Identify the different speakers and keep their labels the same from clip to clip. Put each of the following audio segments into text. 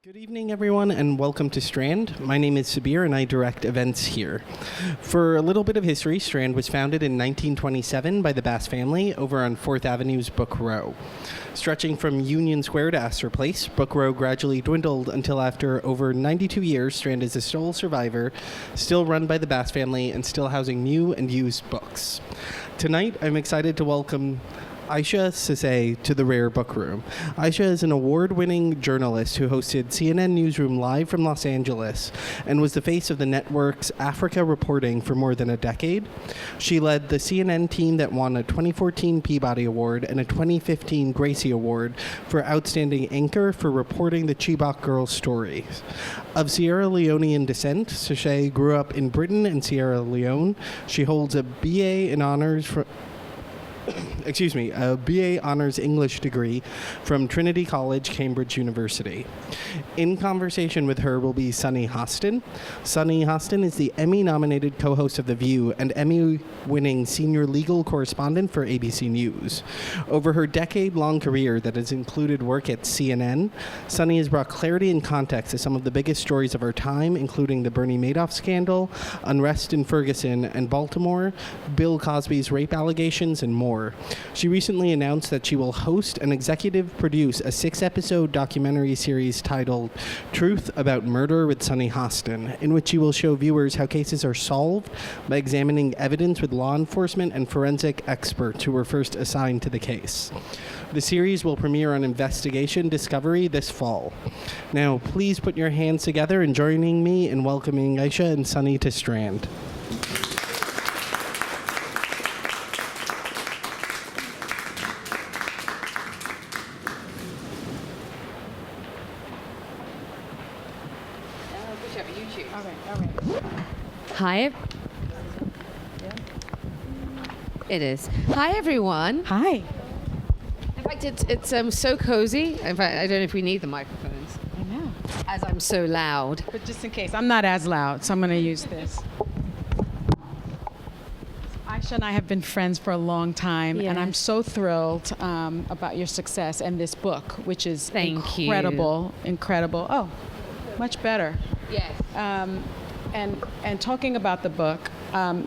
Speaker 1: Good evening, everyone, and welcome to Strand. My name is Sabir, and I direct events here. For a little bit of history, Strand was founded in 1927 by the Bass family over on 4th Avenue's Book Row. Stretching from Union Square to Astor Place, Book Row gradually dwindled until after over 92 years, Strand is a sole survivor, still run by the Bass family and still housing new and used books. Tonight, I'm excited to welcome Isha Sesay to the Rare Book Room. Isha is an award-winning journalist who hosted CNN Newsroom live from Los Angeles and was the face of the network's Africa reporting for more than a decade. She led the CNN team that won a 2014 Peabody Award and a 2015 Gracie Award for Outstanding Anchor for reporting the Chibok girls' stories. Of Sierra Leonean descent, Sesay grew up in Britain and Sierra Leone. She holds a BA in honors from a BA Honors English degree from Trinity College, Cambridge University. In conversation with her will be Sunny Hostin. Sunny Hostin is the Emmy-nominated co-host of The View and Emmy-winning senior legal correspondent for ABC News. Over her decade-long career that has included work at CNN, Sunny has brought clarity and context to some of the biggest stories of our time, including the Bernie Madoff scandal, unrest in Ferguson and Baltimore, Bill Cosby's rape allegations, and more. She recently announced that she will host and executive produce a 6-episode documentary series titled Truth About Murder with Sunny Hostin, in which she will show viewers how cases are solved by examining evidence with law enforcement and forensic experts who were first assigned to the case. The series will premiere on Investigation Discovery this fall. Now, please put your hands together in joining me in welcoming Isha and Sunny to Strand.
Speaker 2: Hi. It is. Hi, everyone.
Speaker 3: Hi.
Speaker 2: In fact, it's so cozy. In fact, I don't know if we need the microphones.
Speaker 3: I know.
Speaker 2: As I'm so loud.
Speaker 3: But just in case, I'm not as loud, so I'm going to use this. Isha and I have been friends for a long time, and I'm so thrilled about your success and this book, which is incredible. Oh, much better.
Speaker 2: Yes.
Speaker 3: And talking about the book,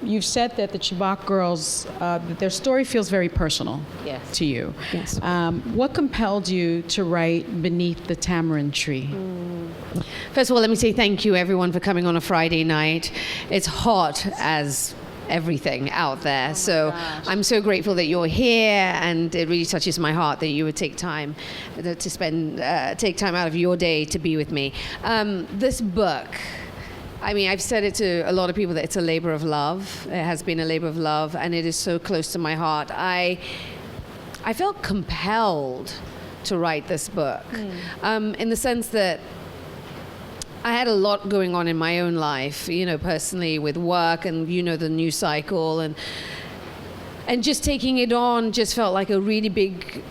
Speaker 3: you've said that the Chibok girls, that their story feels very personal to you.
Speaker 2: Yes.
Speaker 3: What compelled you to write Beneath the Tamarind Tree?
Speaker 2: First of all, let me say thank you, everyone, for coming on a Friday night. It's hot as everything out there. I'm so grateful that you're here, and it really touches my heart that you would take time to spend, take time out of your day to be with me. This book, I mean, I've said it to a lot of people that it's a labor of love. It has been a labor of love, and it is so close to my heart. I felt compelled to write this book, in the sense that I had a lot going on in my own life, personally with work and, the news cycle, and just taking it on just felt like a really big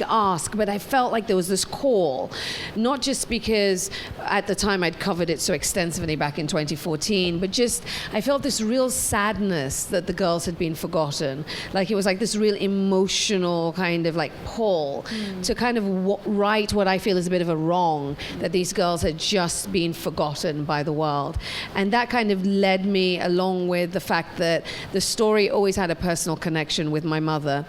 Speaker 2: ask, but I felt like there was this call, not just because at the time I'd covered it so extensively back in 2014, but just I felt this real sadness that the girls had been forgotten. Like it was like this real emotional kind of like pull to kind of right what I feel is a bit of a wrong, that these girls had just been forgotten by the world. And that kind of led me, along with the fact that the story always had a personal connection with my mother.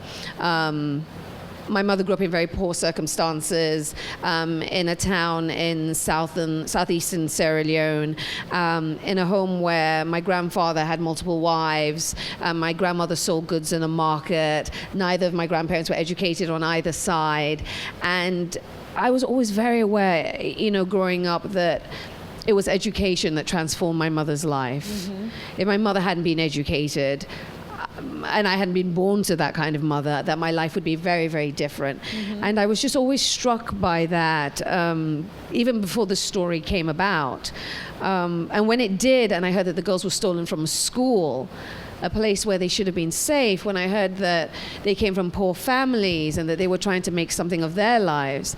Speaker 2: My mother grew up in very poor circumstances in a town in southeastern Sierra Leone, in a home where my grandfather had multiple wives. My grandmother sold goods in a market. Neither of my grandparents were educated on either side. And I was always very aware, growing up, that it was education that transformed my mother's life. If my mother hadn't been educated, and I hadn't been born to that kind of mother, that my life would be very, very different. And I was just always struck by that, even before the story came about. And when it did, and I heard that the girls were stolen from a school, a place where they should have been safe, when I heard that they came from poor families and that they were trying to make something of their lives,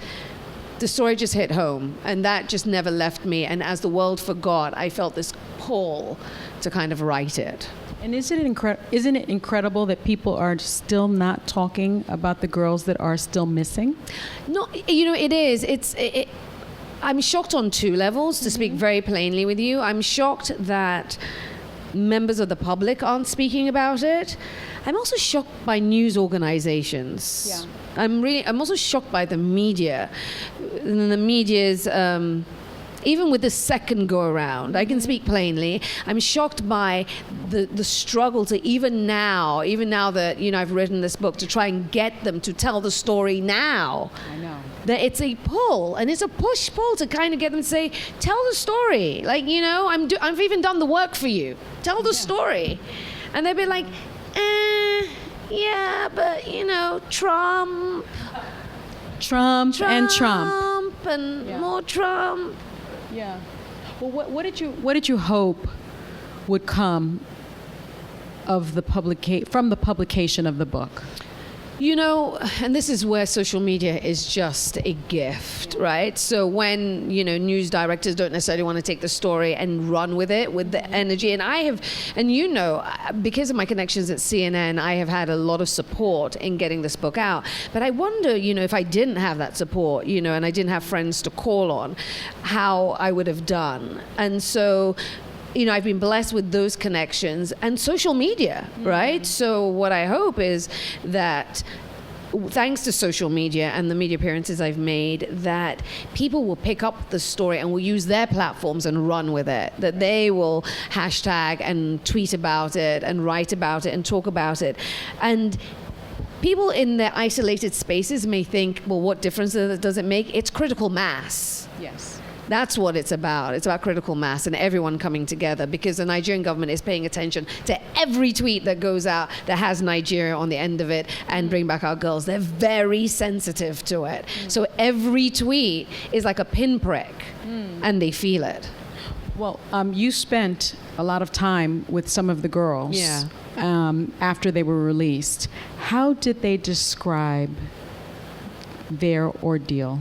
Speaker 2: the story just hit home, and that just never left me. And as the world forgot, I felt this pull to kind of write it.
Speaker 3: And isn't it incredible that people are still not talking about the girls that are still missing?
Speaker 2: No, it is. I'm shocked on two levels, to speak very plainly with you. I'm shocked that members of the public aren't speaking about it. I'm also shocked by news organizations.
Speaker 3: Yeah.
Speaker 2: I'm also shocked by the media. And the media's even with the second go around, I can speak plainly, I'm shocked by the struggle to even now that I've written this book, to try and get them to tell the story now.
Speaker 3: I know.
Speaker 2: That it's a pull and it's a push-pull to kind of get them to say, tell the story. Like, I've even done the work for you. Tell the story. And they'd be like, yeah, but Trump and more Trump.
Speaker 3: Yeah. Well, what did you hope would come of from the publication of the book?
Speaker 2: And this is where social media is just a gift, right? So when, news directors don't necessarily want to take the story and run with it with the energy. And because of my connections at CNN, I have had a lot of support in getting this book out. But I wonder, if I didn't have that support, and I didn't have friends to call on, how I would have done. And so I've been blessed with those connections and social media, right? So what I hope is that thanks to social media and the media appearances I've made, that people will pick up the story and will use their platforms and run with it, that they will hashtag and tweet about it and write about it and talk about it. And people in their isolated spaces may think, well, what difference does it make? It's critical mass.
Speaker 3: Yes.
Speaker 2: That's what it's about. It's about critical mass and everyone coming together, because the Nigerian government is paying attention to every tweet that goes out that has Nigeria on the end of it and bring back our girls. They're very sensitive to it. So every tweet is like a pinprick and they feel it.
Speaker 3: Well, you spent a lot of time with some of the girls after they were released. How did they describe their ordeal?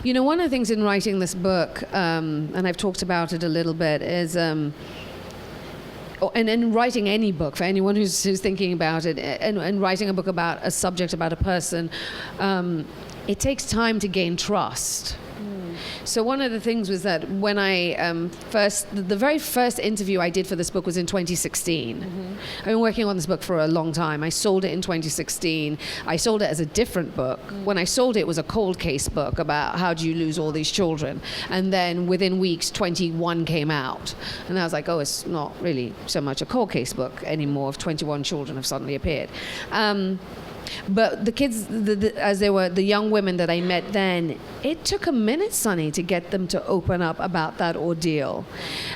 Speaker 2: One of the things in writing this book, and I've talked about it a little bit, is, and in writing any book, for anyone who's thinking about it, and writing a book about a subject, about a person, it takes time to gain trust. So one of the things was that when I the very first interview I did for this book was in 2016. I've been working on this book for a long time. I sold it in 2016. I sold it as a different book. When I sold it was a cold case book about how do you lose all these children. And then within weeks, 21 came out. And I was like, oh, it's not really so much a cold case book anymore if 21 children have suddenly appeared. But the kids, as they were the young women that I met then, it took a minute, Sunny, to get them to open up about that ordeal.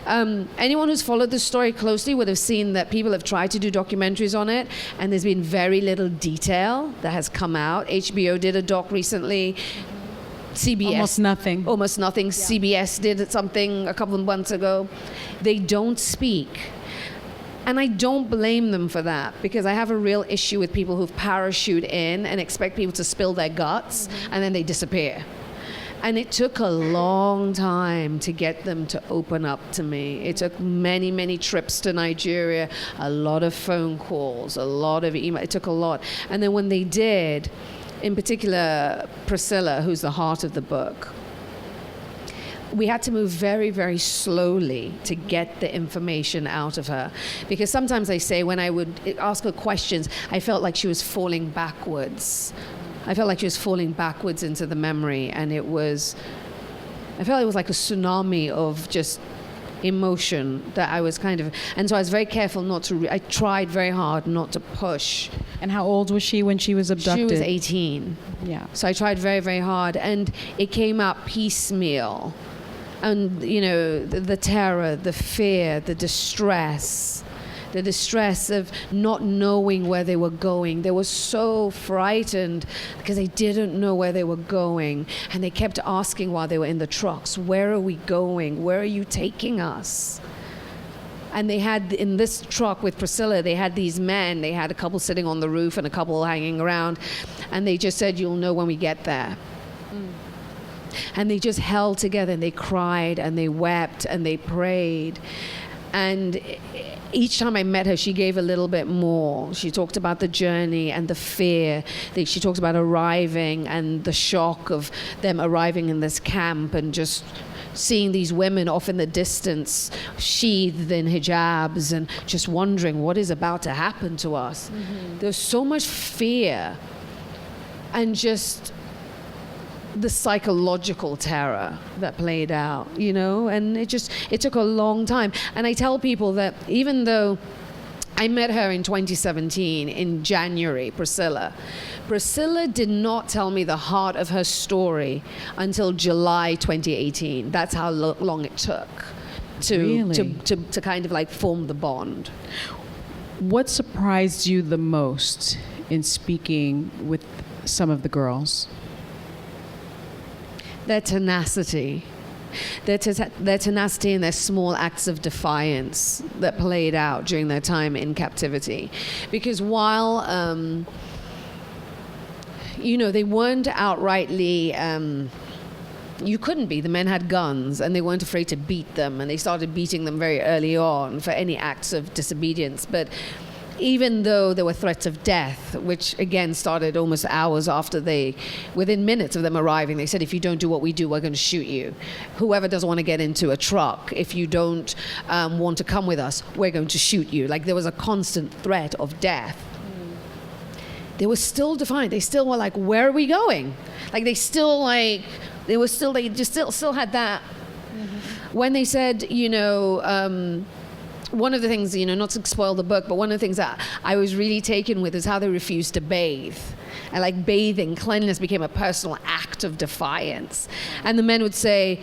Speaker 2: Anyone who's followed the story closely would have seen that people have tried to do documentaries on it, and there's been very little detail that has come out. HBO did a doc recently. CBS.
Speaker 3: Almost nothing.
Speaker 2: Yeah. CBS did something a couple of months ago. They don't speak. And I don't blame them for that, because I have a real issue with people who've parachute in and expect people to spill their guts and then they disappear. And it took a long time to get them to open up to me. It took many, many trips to Nigeria, a lot of phone calls, a lot of email. It took a lot. And then when they did, in particular, Priscilla, who's the heart of the book, we had to move very, very slowly to get the information out of her. Because sometimes I say when I would ask her questions, I felt like she was falling backwards. I felt like she was falling backwards into the memory. And I felt it was like a tsunami of just emotion that I was and so I was very careful not to, I tried very hard not to push.
Speaker 3: And how old was she when she was abducted?
Speaker 2: She was 18.
Speaker 3: Yeah.
Speaker 2: So I tried very, very hard. And it came out piecemeal. And, the terror, the fear, the distress of not knowing where they were going. They were so frightened because they didn't know where they were going. And they kept asking while they were in the trucks, where are we going? Where are you taking us? And they had, in this truck with Priscilla, they had these men. They had a couple sitting on the roof and a couple hanging around. And they just said, you'll know when we get there. And they just held together and they cried and they wept and they prayed. And each time I met her, she gave a little bit more. She talked about the journey and the fear. She talked about arriving and the shock of them arriving in this camp and just seeing these women off in the distance, sheathed in hijabs, and just wondering what is about to happen to us. There's so much fear and just the psychological terror that played out, and it took a long time. And I tell people that even though I met her in 2017 in January, Priscilla did not tell me the heart of her story until July 2018. That's how long it took to kind of like form the bond.
Speaker 3: What surprised you the most in speaking with some of the girls?
Speaker 2: Their tenacity. Their tenacity and their small acts of defiance that played out during their time in captivity. Because while, they weren't outrightly, you couldn't be. The men had guns and they weren't afraid to beat them, and they started beating them very early on for any acts of disobedience. But even though there were threats of death, which again started almost hours after within minutes of them arriving, they said, if you don't do what we do, we're going to shoot you. Whoever doesn't want to get into a truck, if you don't want to come with us, we're going to shoot you. Like, there was a constant threat of death. They were still defiant. They still were like, where are we going? Like, they just still had that. When they said, one of the things, not to spoil the book, but one of the things that I was really taken with is how they refused to bathe. And like bathing, cleanliness became a personal act of defiance. And the men would say,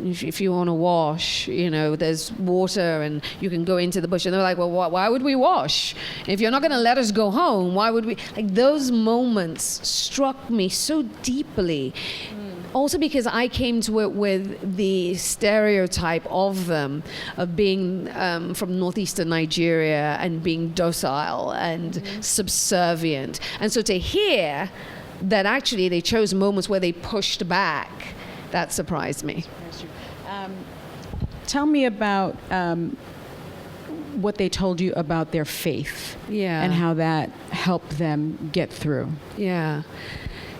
Speaker 2: if you want to wash, there's water and you can go into the bush. And they're like, well, why would we wash? If you're not going to let us go home, why would we? Like, those moments struck me so deeply. Also because I came to it with the stereotype of them, of being from northeastern Nigeria and being docile and subservient. And so to hear that actually they chose moments where they pushed back, that surprised me.
Speaker 3: Tell me about what they told you about their faith, and how that helped them get through.
Speaker 2: Yeah.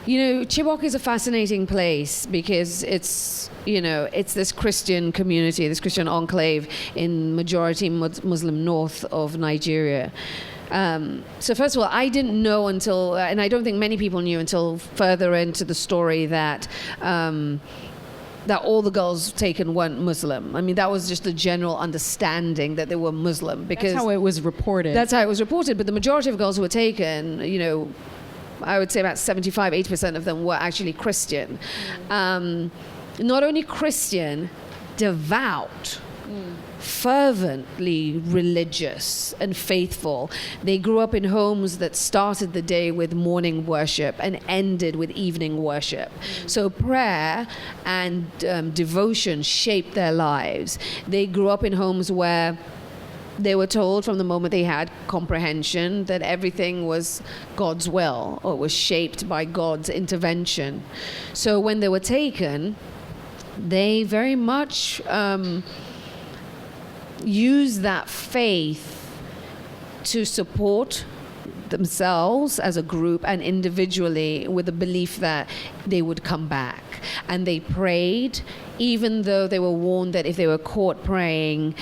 Speaker 2: Chibok is a fascinating place because it's this Christian community, this Christian enclave in majority Muslim north of Nigeria. So first of all, I didn't know until, and I don't think many people knew until further into the story, that all the girls taken weren't Muslim. I mean, that was just the general understanding that they were Muslim. Because
Speaker 3: that's how it was reported.
Speaker 2: That's how it was reported. But the majority of girls who were taken, I would say about 75-80% of them were actually Christian. Not only Christian, devout, fervently religious and faithful. They grew up in homes that started the day with morning worship and ended with evening worship. So prayer and devotion shaped their lives. They grew up in homes where they were told from the moment they had comprehension that everything was God's will, or was shaped by God's intervention. So when they were taken, they very much used that faith to support themselves as a group and individually, with the belief that they would come back. And they prayed, even though they were warned that if they were caught praying,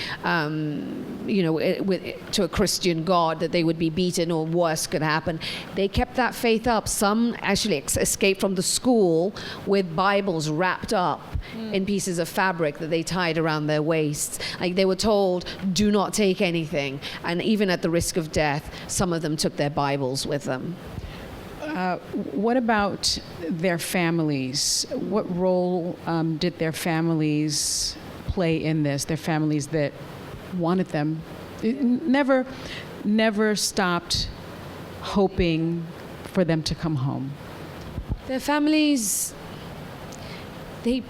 Speaker 2: to a Christian God, that they would be beaten or worse could happen. They kept that faith up. Some actually escaped from the school with Bibles wrapped up in pieces of fabric that they tied around their waists. Like, they were told, do not take anything. And even at the risk of death, some of them took their Bibles with them.
Speaker 3: What about their families? What role did their families play in this? Their families that wanted them, never stopped hoping for them to come home.
Speaker 2: Their families, they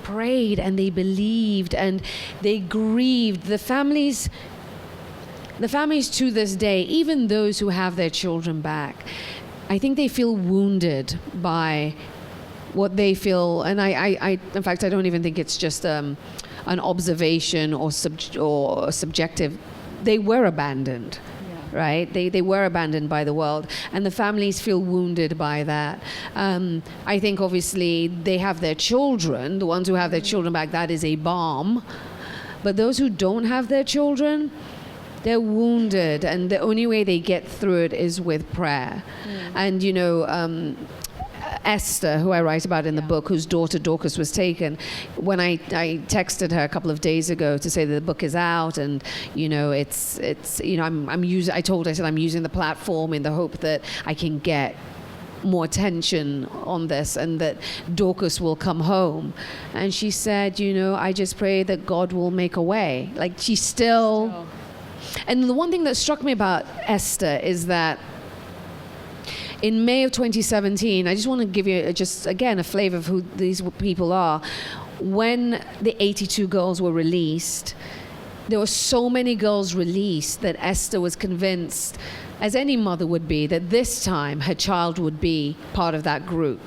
Speaker 2: prayed and they believed and they grieved. The families to this day, even those who have their children back, I think they feel wounded by what they feel. And I in fact, I don't even think it's just an observation or subjective. They were abandoned. Right? They were abandoned by the world, and the families feel wounded by that. I think obviously they have their children, the ones who have their children back, that is a balm. But those who don't have their children, they're wounded, and the only way they get through it is with prayer. And you know, Esther, who I write about in the book, whose daughter Dorcas was taken, when I texted her a couple of days ago to say that the book is out, and you know, it's you know, I told her, I said I'm using the platform in the hope that I can get more attention on this and that Dorcas will come home. And she said, you know, I just pray that God will make a way. Like, she's still. And the one thing that struck me about Esther is that in May of 2017, I just want to give you just again a flavor of who these people are. When the 82 girls were released, there were so many girls released that Esther was convinced, as any mother would be, that this time her child would be part of that group.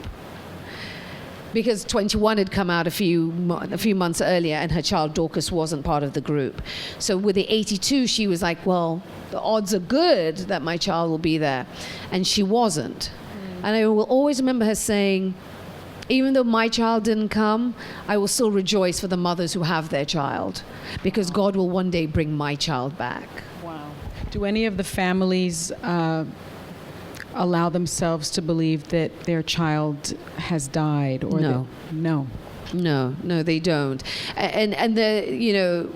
Speaker 2: Because 21 had come out a few months earlier, and her child Dorcas wasn't part of the group. So with the 82, she was like, well, the odds are good that my child will be there. And she wasn't. And I will always remember her saying, even though my child didn't come, I will still rejoice for the mothers who have their child, because God will one day bring my child back.
Speaker 3: Wow. Do any of the families allow themselves to believe that their child has died? Or
Speaker 2: No. No, they don't. And the, you know,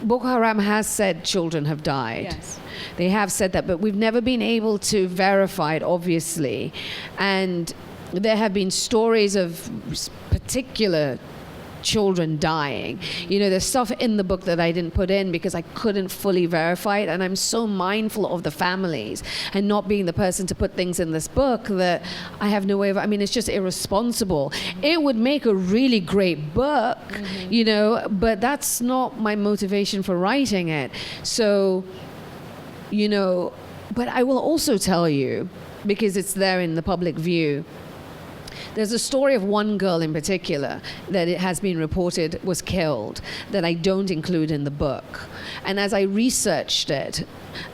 Speaker 2: Boko Haram has said children have died.
Speaker 3: Yes.
Speaker 2: They have said that, but we've never been able to verify it, obviously. And there have been stories of particular children dying. You know, there's stuff in the book that I didn't put in because I couldn't fully verify it, and I'm so mindful of the families and not being the person to put things in this book that I have no way of, I mean, it's just irresponsible. It would make a really great book, you know, but that's not my motivation for writing it. So, you know, but I will also tell you, because it's there in the public view, there's a story of one girl in particular that it has been reported was killed that I don't include in the book. And as I researched it,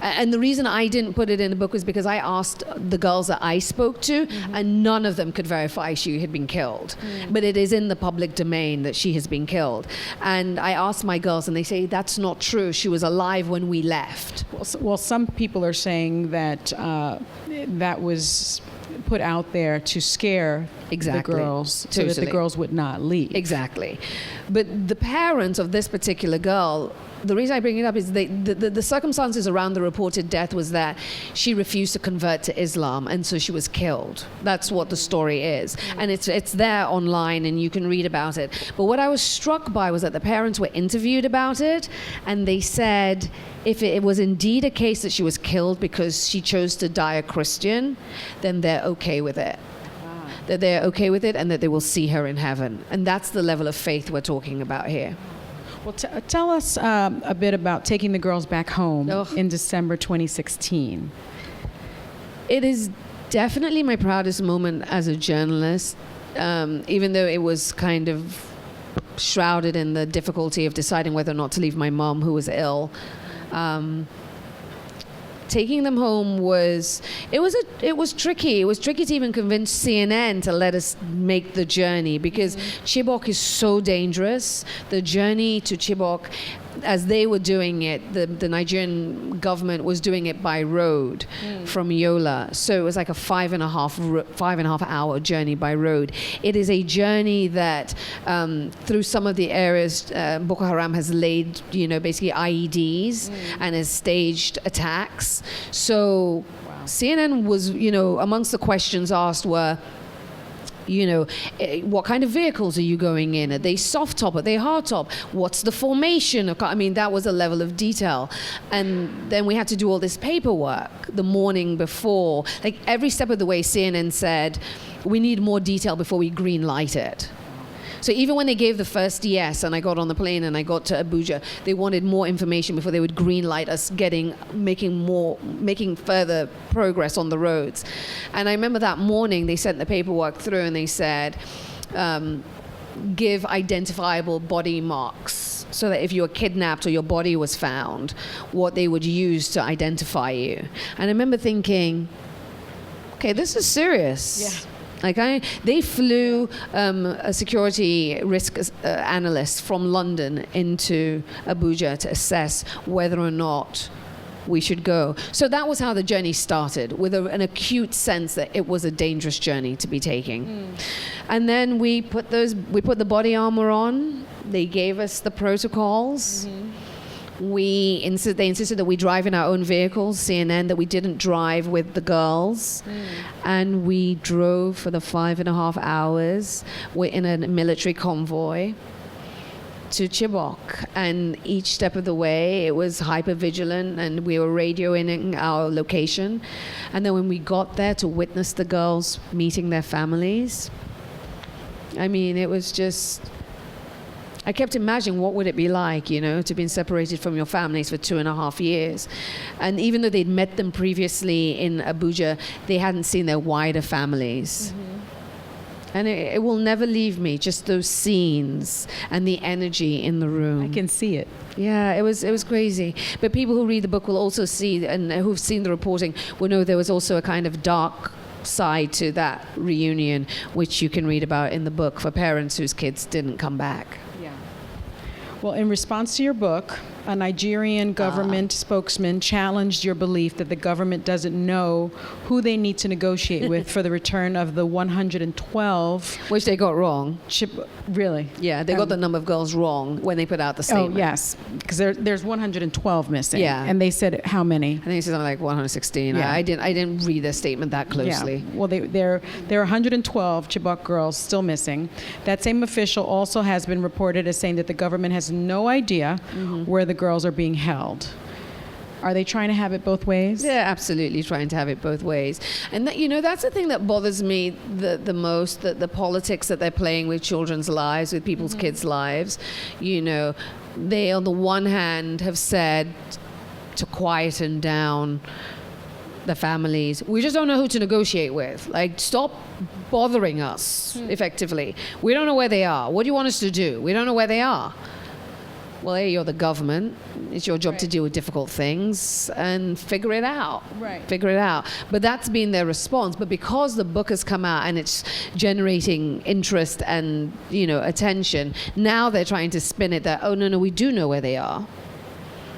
Speaker 2: and the reason I didn't put it in the book was because I asked the girls that I spoke to, and none of them could verify she had been killed. But it is in the public domain that she has been killed. And I asked my girls, and they say, that's not true. She was alive when we left.
Speaker 3: Well, some people are saying that that was put out there to scare the girls, so that the girls would not leave.
Speaker 2: Exactly. But the parents of this particular girl, the reason I bring it up is the circumstances around the reported death was that she refused to convert to Islam, and so she was killed. That's what the story is. And it's there online, and you can read about it. But what I was struck by was that the parents were interviewed about it, and they said if it was indeed a case that she was killed because she chose to die a Christian, then they're okay with it. That they're okay with it, and that they will see her in heaven. And that's the level of faith we're talking about here.
Speaker 3: Well, tell us a bit about taking the girls back home in December 2016.
Speaker 2: It is definitely my proudest moment as a journalist, even though it was kind of shrouded in the difficulty of deciding whether or not to leave my mom, who was ill. Taking them home was tricky. It was tricky to even convince CNN to let us make the journey, because Chibok is so dangerous. The journey to Chibok, as they were doing it, the Nigerian government was doing it by road from Yola. So it was like a 5.5 hour journey by road. It is a journey that through some of the areas Boko Haram has laid, you know, basically IEDs and has staged attacks. So CNN was, you know, amongst the questions asked were, you know, what kind of vehicles are you going in? Are they soft top? Are they hard top? What's the formation? I mean, that was a level of detail. And then we had to do all this paperwork the morning before. Like every step of the way, CNN said, we need more detail before we green light it. So even when they gave the first yes, and I got on the plane and I got to Abuja, they wanted more information before they would green light us making further progress on the roads. And I remember that morning they sent the paperwork through and they said, give identifiable body marks, so that if you were kidnapped or your body was found, what they would use to identify you. And I remember thinking, okay, this is serious.
Speaker 3: Yeah.
Speaker 2: Like they flew a security risk analyst from London into Abuja to assess whether or not we should go. So that was how the journey started, with an acute sense that it was a dangerous journey to be taking. And then we put the body armor on. They gave us the protocols. They insisted that we drive in our own vehicles, CNN, that we didn't drive with the girls. And we drove for the 5.5 hours. We're in a military convoy to Chibok, and each step of the way it was hyper vigilant, and we were radioing our location. And then when we got there to witness the girls meeting their families, I mean, it was just, I kept imagining what would it be like, to have been separated from your families for 2.5 years. And even though they'd met them previously in Abuja, they hadn't seen their wider families. And it will never leave me, just those scenes and the energy in the room.
Speaker 3: I can see it.
Speaker 2: Yeah, it was crazy. But people who read the book will also see, and who've seen the reporting, will know there was also a kind of dark side to that reunion, which you can read about in the book, for parents whose kids didn't come back.
Speaker 3: Yeah. Well, in response to your book, a Nigerian government spokesman challenged your belief that the government doesn't know who they need to negotiate with for the return of the 112.
Speaker 2: Which they got wrong.
Speaker 3: Really?
Speaker 2: Yeah, they got the number of girls wrong when they put out the statement.
Speaker 3: Oh, yes, because there's 112 missing.
Speaker 2: Yeah.
Speaker 3: And they said how many?
Speaker 2: I think it's something like 116.
Speaker 3: Yeah.
Speaker 2: I didn't read their statement that closely.
Speaker 3: Yeah. Well, there are 112 Chibok girls still missing. That same official also has been reported as saying that the government has no idea where the girls are being held. Are they trying to have it both ways?
Speaker 2: They're absolutely trying to have it both ways. And that's the thing that bothers me the most, the politics that they're playing with children's lives, with people's kids' lives. They, on the one hand, have said to quieten down the families, we just don't know who to negotiate with. Like, stop bothering us, effectively. We don't know where they are. What do you want us to do? We don't know where they are. Well, hey, you're the government. It's your job to deal with difficult things and figure it out. Figure it out. But that's been their response. But because the book has come out and it's generating interest and, attention, now they're trying to spin it that, oh, no, we do know where they are.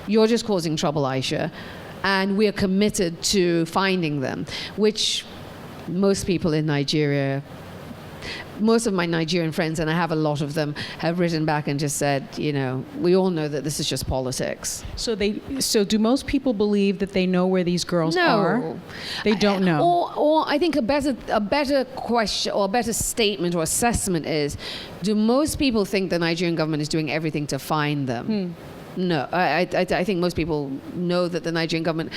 Speaker 2: You're just causing trouble, Aisha. And we're committed to finding them, which most people in Nigeria, most of my Nigerian friends, and I have a lot of them, have written back and just said, we all know that this is just politics.
Speaker 3: So do most people believe that they know where these girls are? They don't know.
Speaker 2: Or I think a better question or a better statement or assessment is, do most people think the Nigerian government is doing everything to find them? No, I think most people know that the Nigerian government,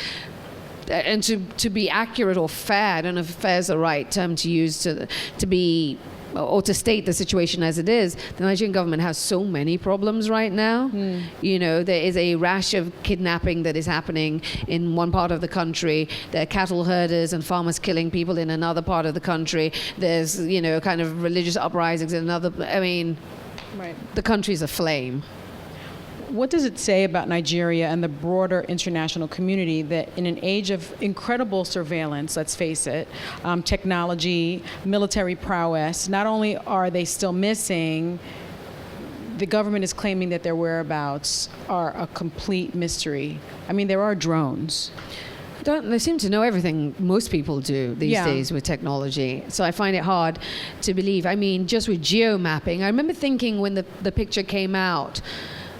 Speaker 2: and to be accurate or fair, I don't know if fair is the right term to use to be, or to state the situation as it is, the Nigerian government has so many problems right now. There is a rash of kidnapping that is happening in one part of the country. There are cattle herders and farmers killing people in another part of the country. There's, kind of religious uprisings in another. I mean, the country's aflame.
Speaker 3: What does it say about Nigeria and the broader international community that in an age of incredible surveillance, let's face it, technology, military prowess, not only are they still missing, the government is claiming that their whereabouts are a complete mystery. I mean, there are drones.
Speaker 2: They seem to know everything most people do these days with technology. So I find it hard to believe. I mean, just with geo-mapping, I remember thinking when the picture came out,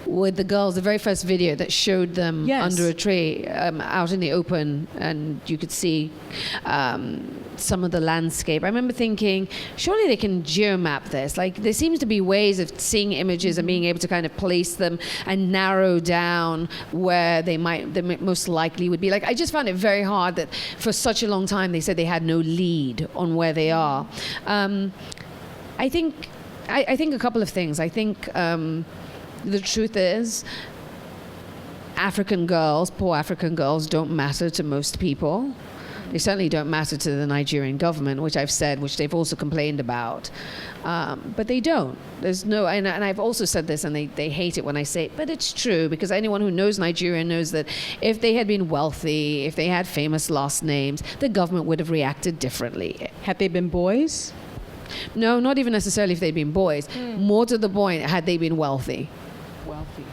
Speaker 2: with the girls, the very first video that showed them under a tree out in the open, and you could see some of the landscape. I remember thinking, surely they can geomap this. Like, there seems to be ways of seeing images and being able to kind of place them and narrow down where they most likely would be. Like, I just found it very hard that for such a long time they said they had no lead on where they are. I think I think a couple of things. I think the truth is African girls, poor African girls, don't matter to most people. They certainly don't matter to the Nigerian government, which I've said, which they've also complained about. But they don't. There's no, and I've also said this, and they hate it when I say it, but it's true, because anyone who knows Nigeria knows that if they had been wealthy, if they had famous last names, the government would have reacted differently.
Speaker 3: Had they been boys?
Speaker 2: No, not even necessarily if they'd been boys. More to the point, had they been wealthy.
Speaker 3: Wealthy.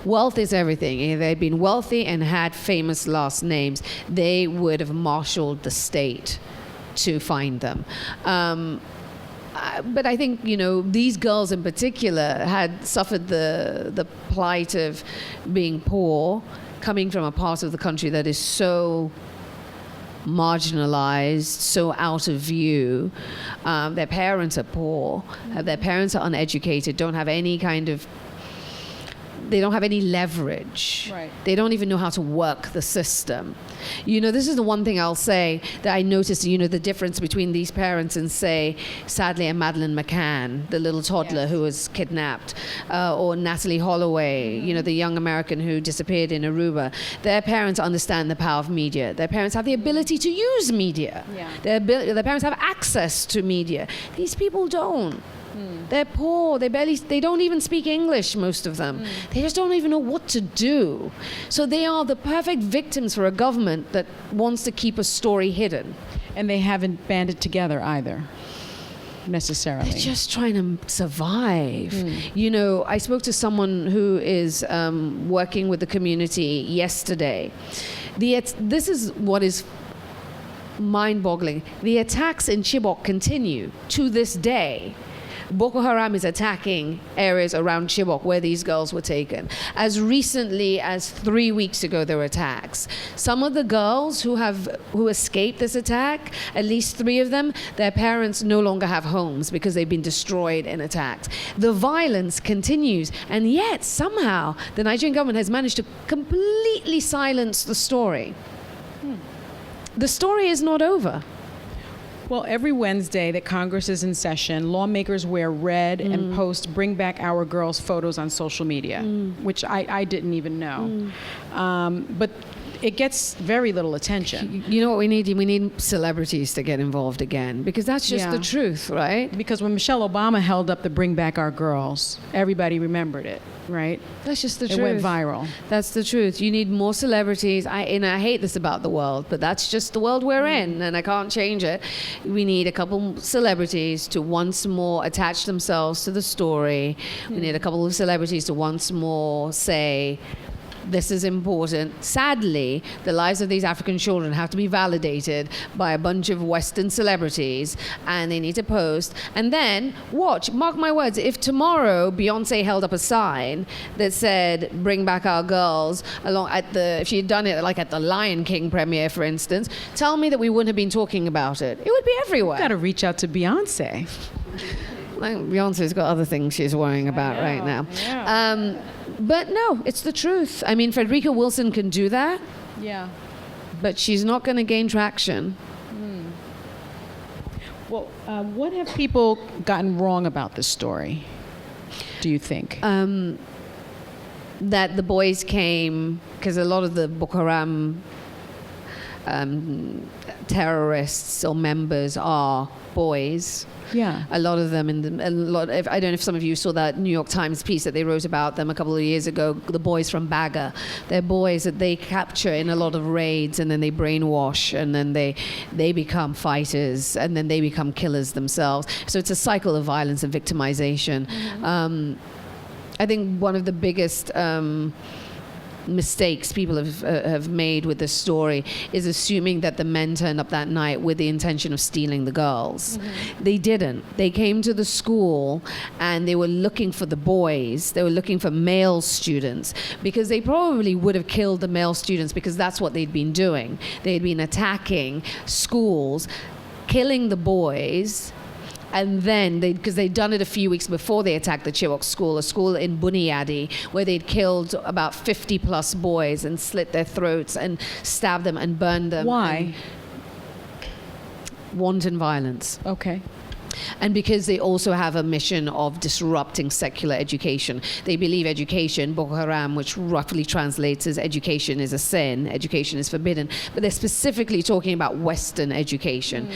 Speaker 2: Wealth is everything. If they'd been wealthy and had famous last names, they would have marshaled the state to find them. But I think, these girls in particular had suffered the plight of being poor, coming from a part of the country that is so marginalized, so out of view. Their parents are poor. Their parents are uneducated, don't have any kind of they don't have any leverage.
Speaker 3: Right.
Speaker 2: They don't even know how to work the system. This is the one thing I'll say that I noticed, the difference between these parents and, say, sadly, a Madeleine McCann, the little toddler who was kidnapped, or Natalie Holloway, the young American who disappeared in Aruba. Their parents understand the power of media. Their parents have the ability to use media.
Speaker 3: Yeah.
Speaker 2: Their parents have access to media. These people don't. They're poor. They don't even speak English, most of them. They just don't even know what to do. So they are the perfect victims for a government that wants to keep a story hidden.
Speaker 3: And they haven't banded together either, necessarily.
Speaker 2: They're just trying to survive. I spoke to someone who is working with the community yesterday. This is what is mind-boggling. The attacks in Chibok continue to this day. Boko Haram is attacking areas around Chibok where these girls were taken. As recently as 3 weeks ago, there were attacks. Some of the girls who escaped this attack, at least 3 of them, their parents no longer have homes because they've been destroyed in attacks. The violence continues, and yet somehow the Nigerian government has managed to completely silence the story. The story is not over.
Speaker 3: Well, every Wednesday that Congress is in session, lawmakers wear red and post "Bring Back Our Girls" photos on social media, which I didn't even know. But it gets very little attention.
Speaker 2: You know what we need? We need celebrities to get involved again, because that's just the truth, right?
Speaker 3: Because when Michelle Obama held up the "Bring Back Our Girls," everybody remembered it, right?
Speaker 2: That's just the truth.
Speaker 3: It went viral.
Speaker 2: That's the truth. You need more celebrities. I hate this about the world, but that's just the world we're in, and I can't change it. We need a couple celebrities to once more attach themselves to the story. We need a couple of celebrities to once more say, this is important. Sadly, the lives of these African children have to be validated by a bunch of Western celebrities, and they need to post. And then, mark my words, if tomorrow Beyonce held up a sign that said, "Bring back our girls," if she had done it like at the Lion King premiere, for instance, tell me that we wouldn't have been talking about it. It would be everywhere.
Speaker 3: You've got to reach out to Beyonce.
Speaker 2: Beyonce's got other things she's worrying about right now.
Speaker 3: Yeah.
Speaker 2: But no, it's the truth. I mean, Frederica Wilson can do that.
Speaker 3: Yeah.
Speaker 2: But she's not going to gain traction.
Speaker 3: Well, what have people gotten wrong about this story, do you think?
Speaker 2: That the boys came, because a lot of the Boko Haram terrorists or members are boys.
Speaker 3: Yeah.
Speaker 2: A lot of them, I don't know if some of you saw that New York Times piece that they wrote about them a couple of years ago, the boys from Baga. They're boys that they capture in a lot of raids, and then they brainwash, and then they become fighters, and then they become killers themselves. So it's a cycle of violence and victimization. I think one of the biggest mistakes people have made with this story is assuming that the men turned up that night with the intention of stealing the girls. They didn't. They came to the school and they were looking for the boys. They were looking for male students, because they probably would have killed the male students, because that's what they'd been doing. They'd been attacking schools, killing the boys. And then, because they'd done it a few weeks before they attacked the Chibok school, a school in Buniyadi, where they'd killed about 50 plus boys and slit their throats and stabbed them and burned them.
Speaker 3: Why?
Speaker 2: Wanton violence.
Speaker 3: Okay.
Speaker 2: And because they also have a mission of disrupting secular education. They believe education, Boko Haram, which roughly translates as education is a sin, education is forbidden, but they're specifically talking about Western education.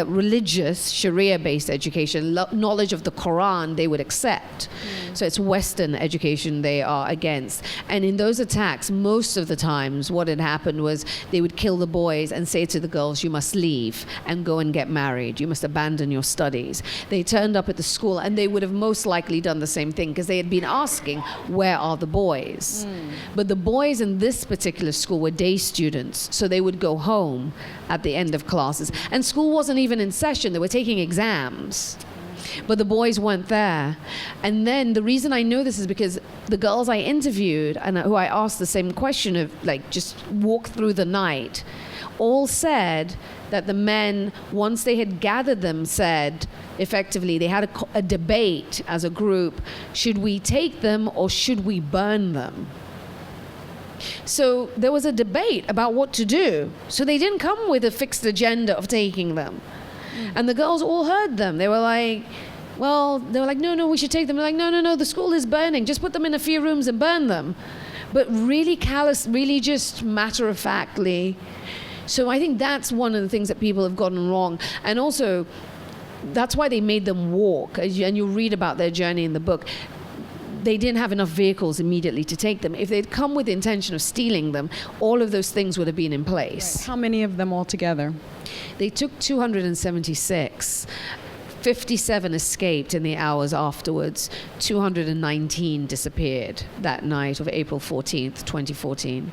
Speaker 2: Religious, Sharia-based education, knowledge of the Quran they would accept. So it's Western education they are against. And in those attacks, most of the times what had happened was they would kill the boys and say to the girls, you must leave and go and get married. You must abandon your studies. They turned up at the school and they would have most likely done the same thing because they had been asking, where are the boys? But the boys in this particular school were day students, so they would go home at the end of classes. And school wasn't even in session, they were taking exams. But the boys weren't there. And then the reason I know this is because the girls I interviewed and who I asked the same question of, like, just walk through the night, all said that the men, once they had gathered them, said, effectively, they had a debate as a group, should we take them or should we burn them? So there was a debate about what to do. So they didn't come with a fixed agenda of taking them. And the girls all heard them. They were like, no, we should take them. They're like, no, the school is burning. Just put them in a few rooms and burn them. But really callous, really just matter-of-factly. So I think that's one of the things that people have gotten wrong. And also, that's why they made them walk. And you read about their journey in the book. They didn't have enough vehicles immediately to take them. If they'd come with the intention of stealing them, all of those things would have been in place.
Speaker 3: Right. How many of them altogether?
Speaker 2: They took 276. 57 escaped in the hours afterwards. 219 disappeared that night of April 14th, 2014.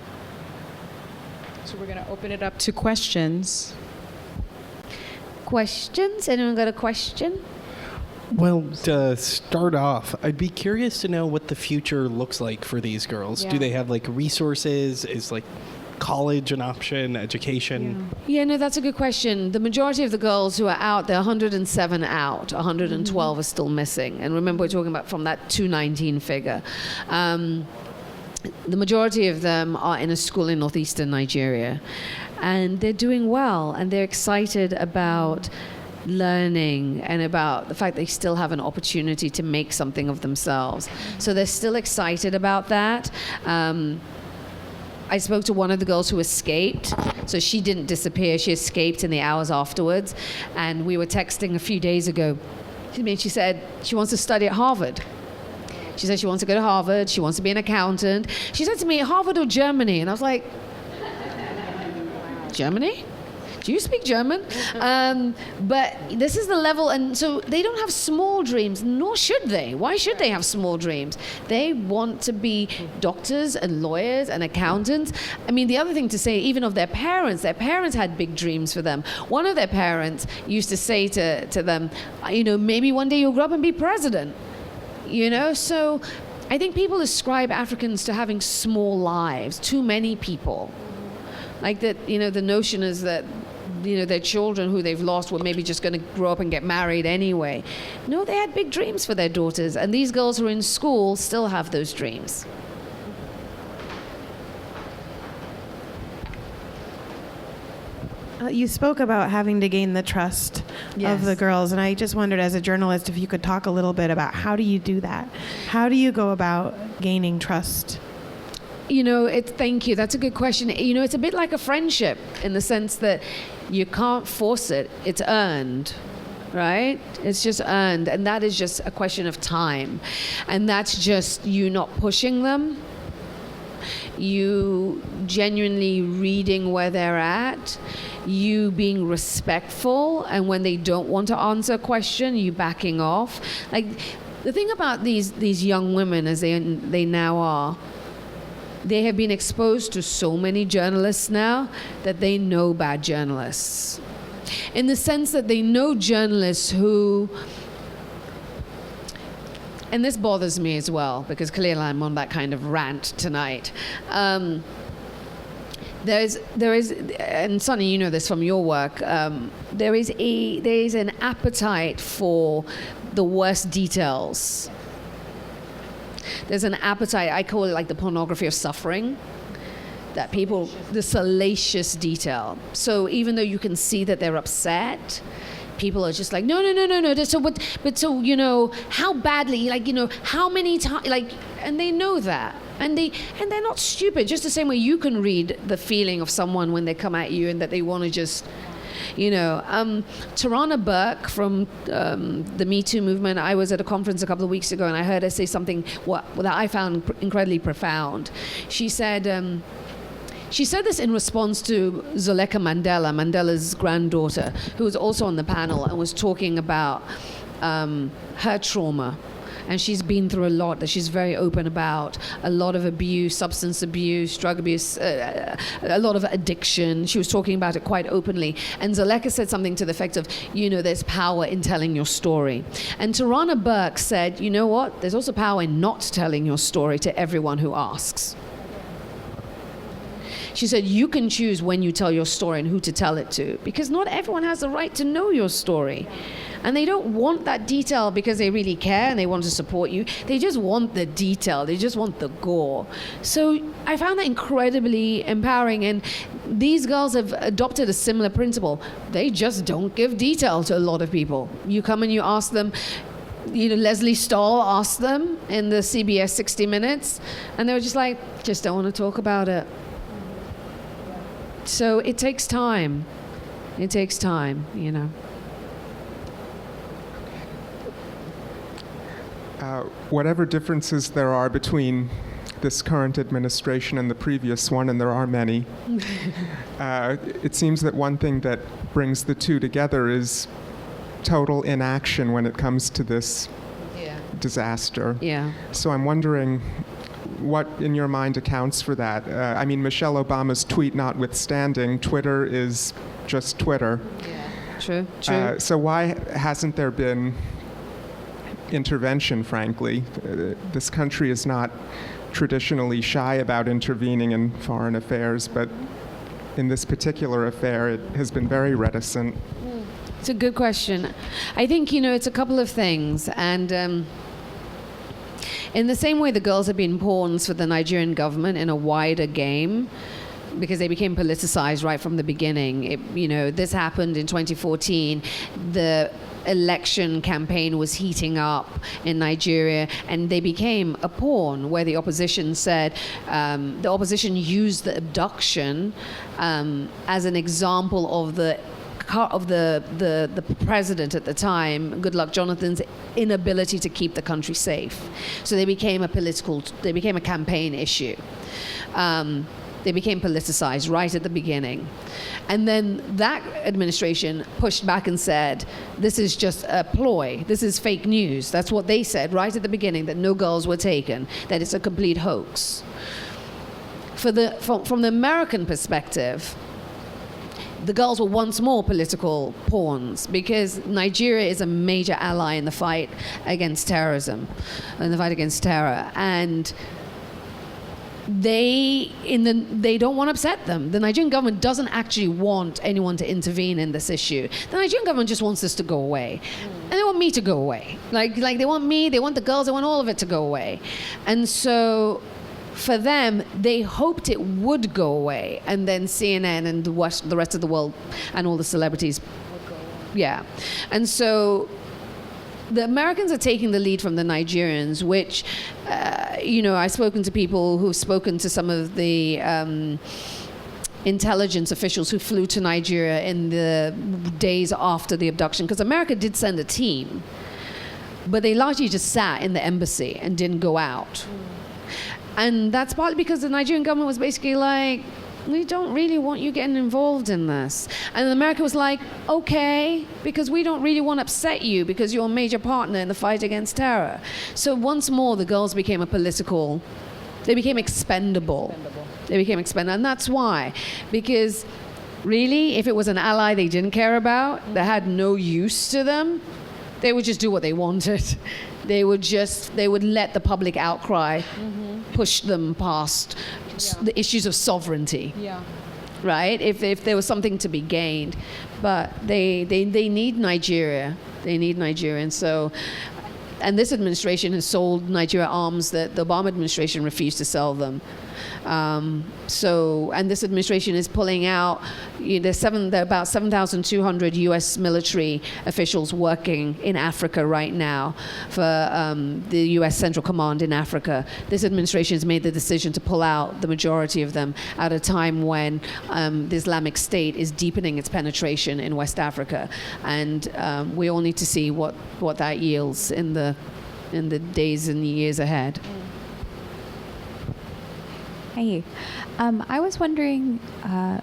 Speaker 3: So we're going to open it up to questions.
Speaker 2: Questions? Anyone got a question?
Speaker 1: Well, to start off, I'd be curious to know what the future looks like for these girls.
Speaker 2: Yeah.
Speaker 1: Do they have like resources? Is like college an option? Education?
Speaker 2: Yeah, no, that's a good question. The majority of the girls who are out, there are 107 out, 112 are still missing. And remember, we're talking about from that 219 figure. The majority of them are in a school in northeastern Nigeria. And they're doing well, and they're excited about learning and about the fact they still have an opportunity to make something of themselves. So they're still excited about that. I spoke to one of the girls who escaped. So she didn't disappear. She escaped in the hours afterwards. And we were texting a few days ago. She said she wants to study at Harvard. She said she wants to go to Harvard. She wants to be an accountant. She said to me, Harvard or Germany? And I was like, Germany? Do you speak German? But this is the level, and so they don't have small dreams, nor should they. Why should they have small dreams? They want to be doctors and lawyers and accountants. I mean, the other thing to say, even of their parents had big dreams for them. One of their parents used to say to them, maybe one day you'll grow up and be president. So I think people ascribe Africans to having small lives, too many people. Like that, the notion is that, their children who they've lost were maybe just going to grow up and get married anyway. No, they had big dreams for their daughters, and these girls who are in school still have those dreams.
Speaker 4: You spoke about having to gain the trust of the girls, and I just wondered, as a journalist, if you could talk a little bit about how do you do that? How do you go about gaining trust?
Speaker 2: Thank you. That's a good question. It's a bit like a friendship in the sense that you can't force it. It's earned, right? It's just earned. And that is just a question of time. And that's just you not pushing them, you genuinely reading where they're at, you being respectful, and when they don't want to answer a question, you backing off. Like, the thing about these young women, as they now are, they have been exposed to so many journalists now that they know bad journalists. In the sense that they know journalists who, and this bothers me as well, because clearly I'm on that kind of rant tonight. There is, and Sunny, you know this from your work, there is an appetite for the worst details. There's an appetite, I call it like the pornography of suffering, that the salacious detail. So even though you can see that they're upset, people are just like, no. So but so, you know, how badly, like, you know, how many times, like, and they know that. And they're not stupid, just the same way you can read the feeling of someone when they come at you and that they want to just, you know. Tarana Burke from the Me Too movement, I was at a conference a couple of weeks ago and I heard her say something that I found incredibly profound. She said this in response to Zoleka Mandela's granddaughter, who was also on the panel and was talking about her trauma. And she's been through a lot that she's very open about, a lot of abuse, substance abuse, drug abuse, a lot of addiction. She was talking about it quite openly. And Zoleka said something to the effect of, you know, there's power in telling your story. And Tarana Burke said, you know what? There's also power in not telling your story to everyone who asks. She said, you can choose when you tell your story and who to tell it to, because not everyone has the right to know your story. And they don't want that detail because they really care and they want to support you. They just want the detail. They just want the gore. So I found that incredibly empowering. And these girls have adopted a similar principle. They just don't give detail to a lot of people. You come and you ask them, you know, Leslie Stahl asked them in the CBS 60 Minutes, and they were just like, just don't want to talk about it. So it takes time. It takes time, you know.
Speaker 5: Whatever differences there are between this current administration and the previous one, and there are many, it seems that one thing that brings the two together is total inaction when it comes to this disaster.
Speaker 2: Yeah.
Speaker 5: So I'm wondering what in your mind accounts for that. I mean, Michelle Obama's tweet notwithstanding, Twitter is just Twitter.
Speaker 2: Yeah. True.
Speaker 5: So why hasn't there been intervention, frankly? This country is not traditionally shy about intervening in foreign affairs, but in this particular affair, it has been very reticent.
Speaker 2: It's a good question. I think, you know, it's a couple of things. And in the same way the girls have been pawns for the Nigerian government in a wider game, because they became politicized right from the beginning. You know, this happened in 2014. The election campaign was heating up in Nigeria, and they became a pawn where the opposition said, the opposition used the abduction as an example of the president at the time, Goodluck Jonathan's inability to keep the country safe. So they became a campaign issue. They became politicized right at the beginning. And then that administration pushed back and said, this is just a ploy. This is fake news. That's what they said right at the beginning, that no girls were taken, that it's a complete hoax. From the American perspective, the girls were once more political pawns, because Nigeria is a major ally in the fight against terrorism, in the fight against terror. And they don't want to upset them. The Nigerian government doesn't actually want anyone to intervene in this issue. The Nigerian government just wants this to go away. And they want me to go away. Like they want me, they want the girls, they want all of it to go away. And so for them, they hoped it would go away, and then CNN and the rest of the world and all the celebrities would go away. Yeah. And so the Americans are taking the lead from the Nigerians, which, you know, I've spoken to people who've spoken to some of the intelligence officials who flew to Nigeria in the days after the abduction, because America did send a team, but they largely just sat in the embassy and didn't go out. And that's partly because the Nigerian government was basically like, we don't really want you getting involved in this. And America was like, okay, because we don't really want to upset you because you're a major partner in the fight against terror. So once more, the girls became they became expendable. They became expendable. And that's why. Because really, if it was an ally they didn't care about, that had no use to them, they would just do what they wanted. They would let the public outcry push them past the issues of sovereignty. Yeah. Right? If there was something to be gained. But they need Nigeria. They need Nigeria. And so and this administration has sold Nigeria arms that the Obama administration refused to sell them. And this administration is pulling out. There are about 7,200 U.S. military officials working in Africa right now for the U.S. Central Command in Africa. This administration has made the decision to pull out the majority of them at a time when the Islamic State is deepening its penetration in West Africa, and we all need to see what that yields in the days and years ahead.
Speaker 6: Hey, I was wondering,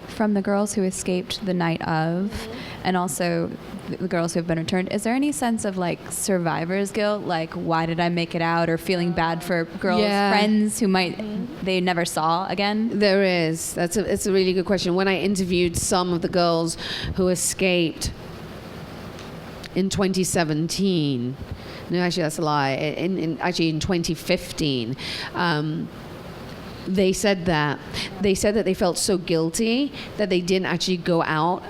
Speaker 6: from the girls who escaped the night of, and also the girls who have been returned, is there any sense of like survivor's guilt, like why did I make it out, or feeling bad for girls, friends who they never saw again?
Speaker 2: There is. It's a really good question. When I interviewed some of the girls who escaped in 2017, no, actually that's a lie. In 2015. They said that they felt so guilty that they didn't actually go out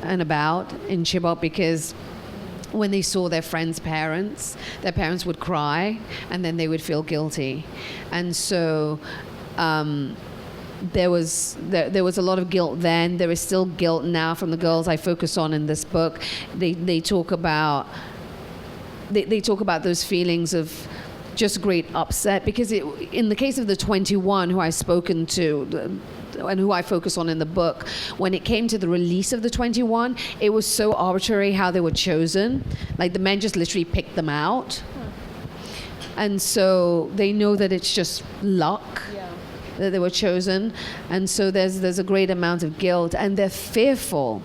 Speaker 2: and about in Chibok, because when they saw their friends' parents, their parents would cry and then they would feel guilty. And so there was a lot of guilt then. There is still guilt now from the girls I focus on in this book. They talk about those feelings of just great upset, because in the case of the 21 who I've spoken to and who I focus on in the book, when it came to the release of the 21, it was so arbitrary how they were chosen. Like the men just literally picked them out. And so they know that it's just luck that they were chosen. And so there's a great amount of guilt, and they're fearful.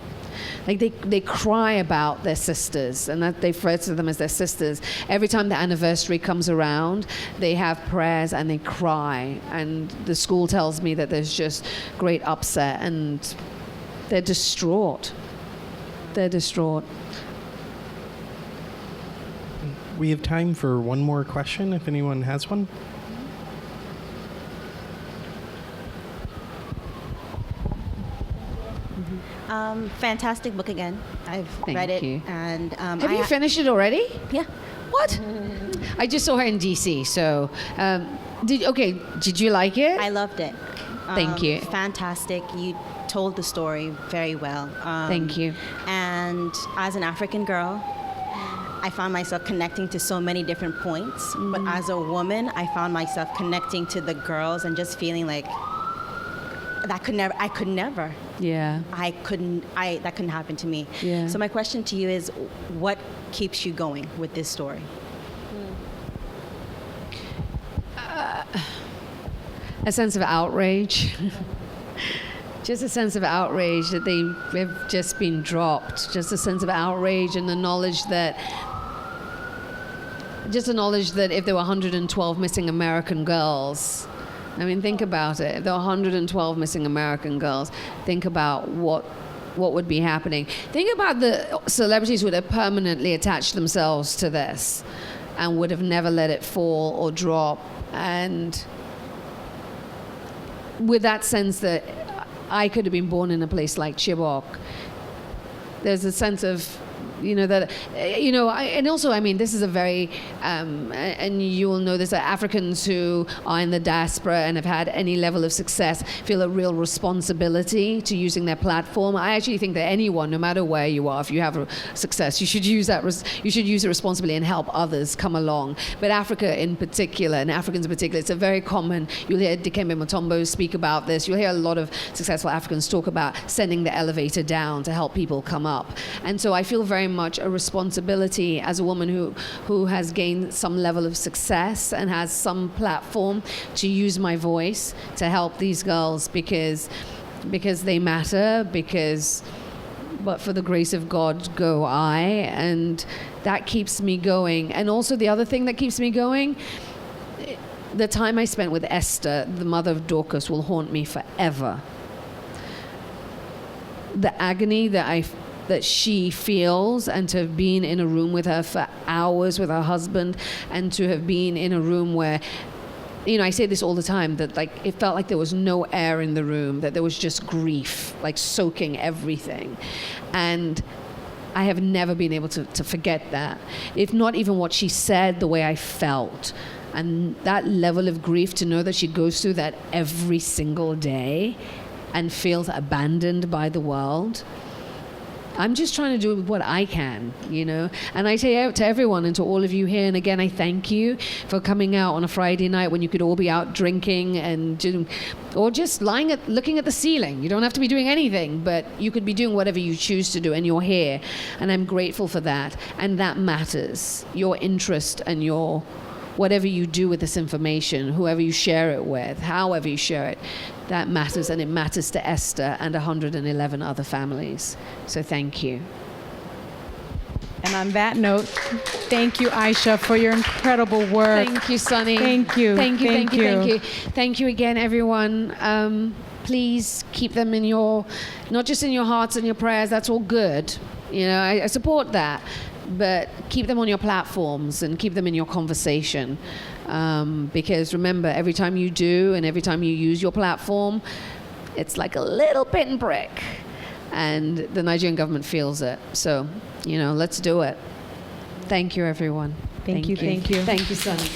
Speaker 2: Like they cry about their sisters, and that they refer to them as their sisters. Every time the anniversary comes around, they have prayers and they cry. And the school tells me that there's just great upset, and they're distraught. They're distraught.
Speaker 1: We have time for one more question, if anyone has one.
Speaker 7: Fantastic book again. I've read it.
Speaker 2: You.
Speaker 7: And
Speaker 2: have you finished it already?
Speaker 7: Yeah.
Speaker 2: What? I just saw her in DC. So, did you like it?
Speaker 7: I loved it.
Speaker 2: Thank you.
Speaker 7: Fantastic. You told the story very well.
Speaker 2: Thank you.
Speaker 7: And as an African girl, I found myself connecting to so many different points. But as a woman, I found myself connecting to the girls and just feeling like I could never.
Speaker 2: Yeah.
Speaker 7: That couldn't happen to me.
Speaker 2: Yeah.
Speaker 7: So my question to you is, what keeps you going with this story?
Speaker 2: A sense of outrage. Just a sense of outrage that they've just been dropped. Just a sense of outrage, and the knowledge that if there were 112 missing American girls, I mean, think about it. If there were 112 missing American girls, think about what would be happening. Think about the celebrities who would have permanently attached themselves to this and would have never let it fall or drop. And with that sense that I could have been born in a place like Chibok, there's a sense of, and also, I mean, this is a very, and you will know this, that Africans who are in the diaspora and have had any level of success feel a real responsibility to using their platform. I actually think that anyone, no matter where you are, if you have a success, you should use it responsibly and help others come along. But Africa in particular, and Africans in particular, it's a very common, you'll hear Dikembe Mutombo speak about this, you'll hear a lot of successful Africans talk about sending the elevator down to help people come up. And so I feel very much a responsibility as a woman who has gained some level of success and has some platform to use my voice to help these girls, because they matter, but for the grace of God go I, and that keeps me going. And also the other thing that keeps me going, the time I spent with Esther, the mother of Dorcas, will haunt me forever. The agony that she feels, and to have been in a room with her for hours with her husband, and to have been in a room where, I say this all the time, that like it felt like there was no air in the room, that there was just grief like soaking everything. And I have never been able to forget that. If not even what she said, the way I felt. And that level of grief, to know that she goes through that every single day and feels abandoned by the world. I'm just trying to do what I can, you know. And I say out to everyone and to all of you here, and again, I thank you for coming out on a Friday night when you could all be out drinking or just looking at the ceiling. You don't have to be doing anything, but you could be doing whatever you choose to do, and you're here. And I'm grateful for that. And that matters. Your interest and your whatever you do with this information, whoever you share it with, however you share it, that matters, and it matters to Esther and 111 other families. So thank you.
Speaker 3: And on that note, thank you, Isha, for your incredible work.
Speaker 2: Thank you, Sunny.
Speaker 3: Thank you.
Speaker 2: Thank you,
Speaker 3: Thank
Speaker 2: thank you,
Speaker 3: you.
Speaker 2: thank you. Thank you again, everyone. Please keep them in not just in your hearts and your prayers, that's all good. You know, I support that. But keep them on your platforms and keep them in your conversation. Because remember, every time you do and every time you use your platform, it's like a little pinprick. And the Nigerian government feels it. So, you know, let's do it. Thank you, everyone.
Speaker 3: Thank you.
Speaker 2: Thank you, Sunny.